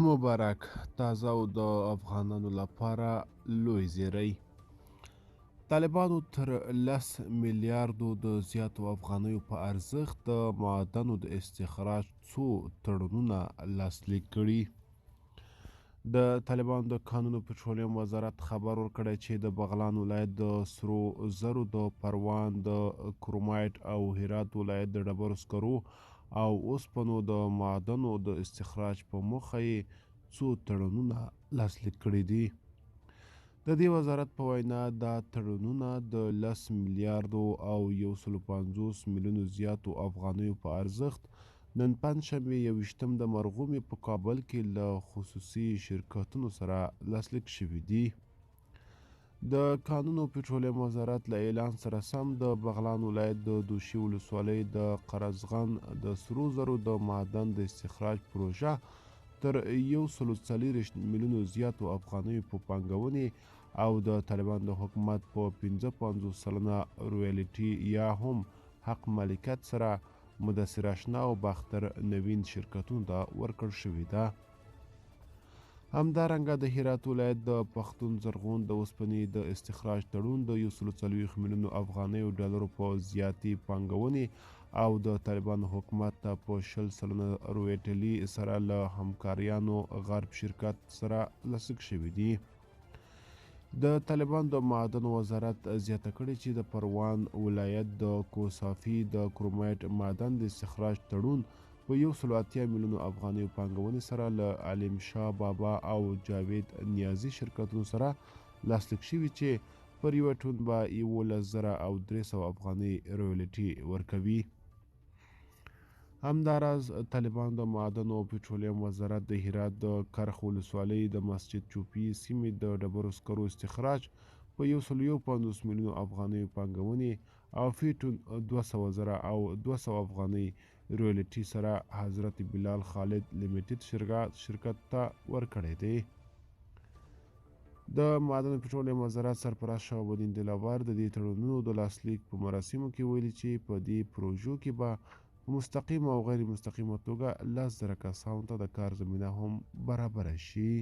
مبارک. تازه او د افغانانو لپاره لوی زیری. طالبانو تر 10 میلیاردو د زیاتو افغانیو په ارزښت د معدنو د استخراج څو تړونونه لاسلیک کړي. د طالبانو د کانونو پټرولیم وزارت خبر ورکړی چې د بغلان ولایت د سرو زرو د پروان د کرومایټ او هرات ولایت د ډبرو سکرو او اوسپنو د معدنو د استخراج په موخه یې څو تړونونه لاسلیک کړي دي. د دې وزارت په وینا دا تړونونه د 10 میلیاردو او 150 میلیونو زیاتو افغانیو په ارزښت نن پنجشنبه 21 د مرغومي په کابل کې له خصوصي شرکتونو سره لاسلیک شوي دي. د کانونو پټرولیم وزارت له اعلان سره سم د بغلان ولایت د دوشي ولسوالۍ د قرضغن د سرو زرو د معدن د استخراج پروژه تر 140 میلیونو زیاتو افغانیو په پانګونې او د طالبان د حکومت په 55 سلنه رویالټي یا هم حق مالکیت سره مدثر اشنا او باختر نوین شرکتونو ته ورکړل شوې ده. همدارنګه د هرات ولایت د پښتون زرغون د اوسپنې د استخراج تړون د 140 میلیونو افغانیو ډالرو په زیاتې پانګونې او د طالبانو حکومت ته په 20 سلنه رویټلي سره له همکاریانو غرب شرکت سره لاسلیک شوي دي. د طالبان د معدنو وزارت زیاته کړې چې د پروان ولایت د کوسافي د کرومایټ معدن د استخراج تړون په 180 میلیونو افغانیو پانګونې سره له علیم شاه بابا او جاوید نیازي شرکتونو سره لاسلیک شوي چې پر یوه ټون به 11,300 افغانۍ رویالټي ورکوي. همداراز طالبان د معدنو او پټرولیم وزارت د هرات د کرخ ولسوالۍ د مسجد چوپی سیمې د ډبرو سکرو استخراج په 150 میلیونو افغانیو پانګونې او فی ټون 200,000 او 200 افغانۍ رویالټي سره حضرت بلال خالد لیمیټډ شرکت ته ورکړی دی. د معدن پټرولیم وزارت سرپرست شهابالدین دلاور د دې تړونونو د لاسلیک په مراسمو کې ویلي چې په دې پروژو کې به په مستقیم او غیر مستقیمه توګه 10,000 کسانو ته د کار زمینه هم برابره شي.